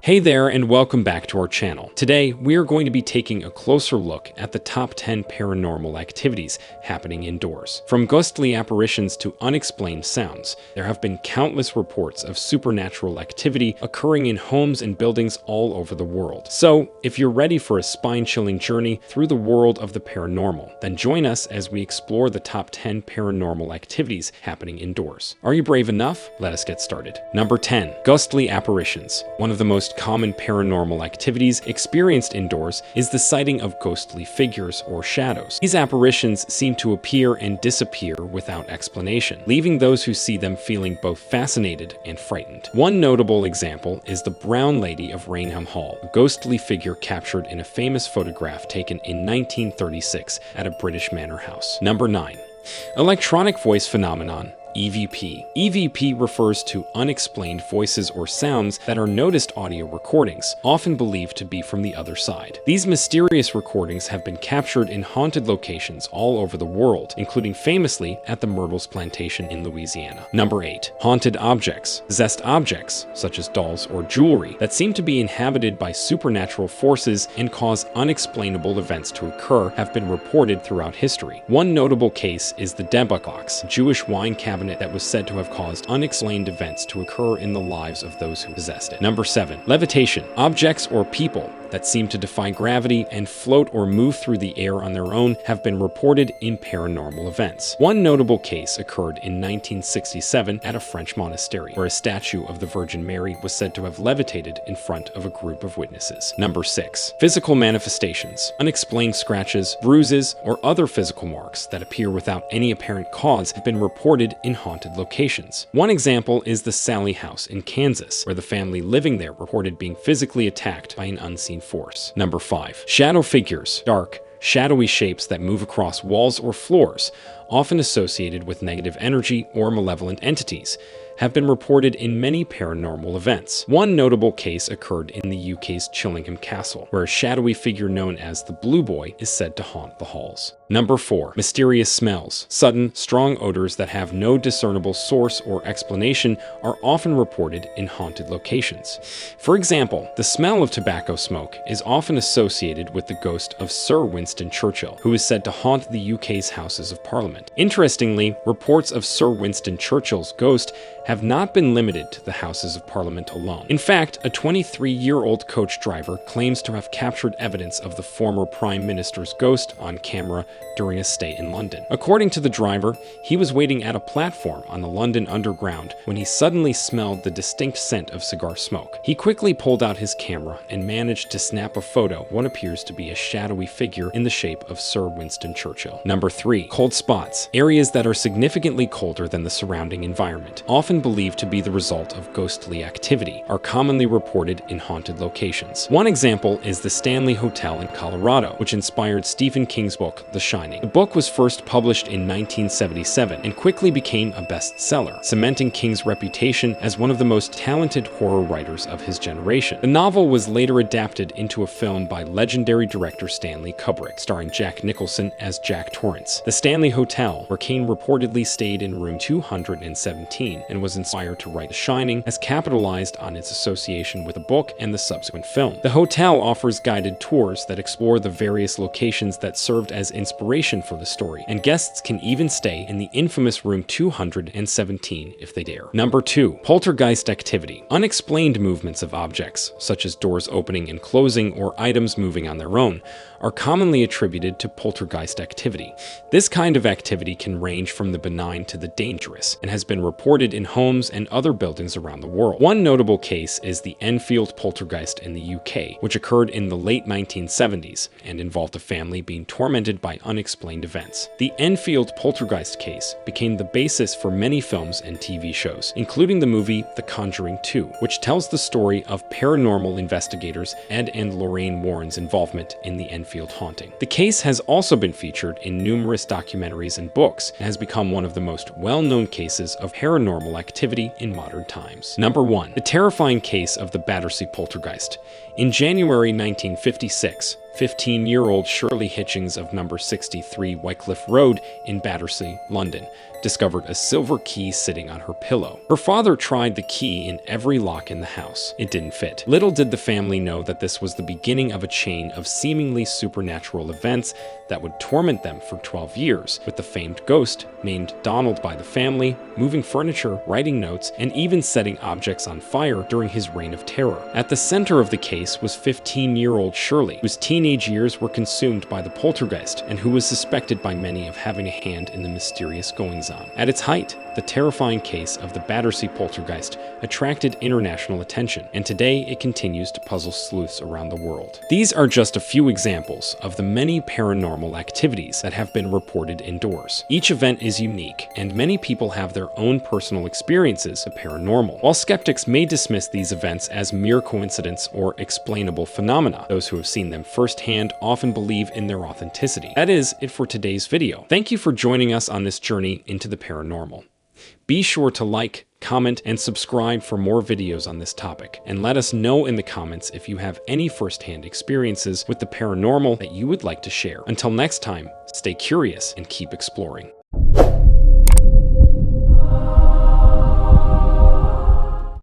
Hey there and welcome back to our channel. Today, we are going to be taking a closer look at the top 10 paranormal activities happening indoors. From ghostly apparitions to unexplained sounds, there have been countless reports of supernatural activity occurring in homes and buildings all over the world. So, if you're ready for a spine-chilling journey through the world of the paranormal, then join us as we explore the top 10 paranormal activities happening indoors. Are you brave enough? Let us get started. Number 10. Ghostly apparitions. One of the most common paranormal activities experienced indoors is the sighting of ghostly figures or shadows. These apparitions seem to appear and disappear without explanation, leaving those who see them feeling both fascinated and frightened. One notable example is the Brown Lady of Raynham Hall, a ghostly figure captured in a famous photograph taken in 1936 at a British manor house. Number 9. Electronic voice phenomenon. EVP. EVP refers to unexplained voices or sounds that are noticed audio recordings, often believed to be from the other side. These mysterious recordings have been captured in haunted locations all over the world, including famously at the Myrtles Plantation in Louisiana. Number 8. Haunted objects. Possessed objects, such as dolls or jewelry, that seem to be inhabited by supernatural forces and cause unexplainable events to occur have been reported throughout history. One notable case is the Debuck, a Jewish wine cabinet that was said to have caused unexplained events to occur in the lives of those who possessed it. Number 7. Levitation. Objects or people that seem to defy gravity and float or move through the air on their own have been reported in paranormal events. One notable case occurred in 1967 at a French monastery, where a statue of the Virgin Mary was said to have levitated in front of a group of witnesses. Number 6. Physical manifestations. Unexplained scratches, bruises, or other physical marks that appear without any apparent cause have been reported in haunted locations. One example is the Sally house in Kansas, where the family living there reported being physically attacked by an unseen force. Number 5. Shadow figures. Dark, shadowy shapes that move across walls or floors, often associated with negative energy or malevolent entities, have been reported in many paranormal events. One notable case occurred in the UK's Chillingham Castle, where a shadowy figure known as the Blue Boy is said to haunt the halls. Number 4. Mysterious smells. Sudden, strong odors that have no discernible source or explanation are often reported in haunted locations. For example, the smell of tobacco smoke is often associated with the ghost of Sir Winston Churchill, who is said to haunt the UK's Houses of Parliament. Interestingly, reports of Sir Winston Churchill's ghost have not been limited to the Houses of Parliament alone. In fact, a 23-year-old coach driver claims to have captured evidence of the former Prime Minister's ghost on camera during a stay in London. According to the driver, he was waiting at a platform on the London Underground when he suddenly smelled the distinct scent of cigar smoke. He quickly pulled out his camera and managed to snap a photo of what appears to be a shadowy figure in the shape of Sir Winston Churchill. Number 3. Cold spots. Areas that are significantly colder than the surrounding environment, often believed to be the result of ghostly activity, are commonly reported in haunted locations. One example is the Stanley Hotel in Colorado, which inspired Stephen King's book, The Shining. The book was first published in 1977 and quickly became a bestseller, cementing King's reputation as one of the most talented horror writers of his generation. The novel was later adapted into a film by legendary director Stanley Kubrick, starring Jack Nicholson as Jack Torrance. The Stanley Hotel, where Kane reportedly stayed in room 217 and was inspired to write The Shining, has capitalized on its association with the book and the subsequent film. The hotel offers guided tours that explore the various locations that served as inspiration for the story, and guests can even stay in the infamous room 217 if they dare. Number 2. Poltergeist activity. Unexplained movements of objects, such as doors opening and closing or items moving on their own, are commonly attributed to poltergeist activity. This kind of activity can range from the benign to the dangerous, and has been reported in homes and other buildings around the world. One notable case is the Enfield Poltergeist in the UK, which occurred in the late 1970s and involved a family being tormented by unexplained events. The Enfield Poltergeist case became the basis for many films and TV shows, including the movie The Conjuring 2, which tells the story of paranormal investigators Ed and Lorraine Warren's involvement in the Enfield haunting. The case has also been featured in numerous documentaries and books, and has become one of the most well-known cases of paranormal activity in modern times. Number 1. The terrifying case of the Battersea Poltergeist. In January 1956, 15-year-old Shirley Hitchings of number 63 Wycliffe Road in Battersea, London, discovered a silver key sitting on her pillow. Her father tried the key in every lock in the house. It didn't fit. Little did the family know that this was the beginning of a chain of seemingly supernatural events that would torment them for 12 years, with the famed ghost named Donald by the family, moving furniture, writing notes, and even setting objects on fire during his reign of terror. At the center of the case was 15-year-old Shirley, whose teenage years were consumed by the poltergeist, and who was suspected by many of having a hand in the mysterious goings-on. At its height, the terrifying case of the Battersea Poltergeist attracted international attention, and today it continues to puzzle sleuths around the world. These are just a few examples of the many paranormal activities that have been reported indoors. Each event is unique, and many people have their own personal experiences of paranormal. While skeptics may dismiss these events as mere coincidence or explainable phenomena, those who have seen them firsthand often believe in their authenticity. That is it for today's video. Thank you for joining us on this journey into the paranormal. Be sure to like, comment, and subscribe for more videos on this topic, and let us know in the comments if you have any first-hand experiences with the paranormal that you would like to share. Until next time, stay curious and keep exploring.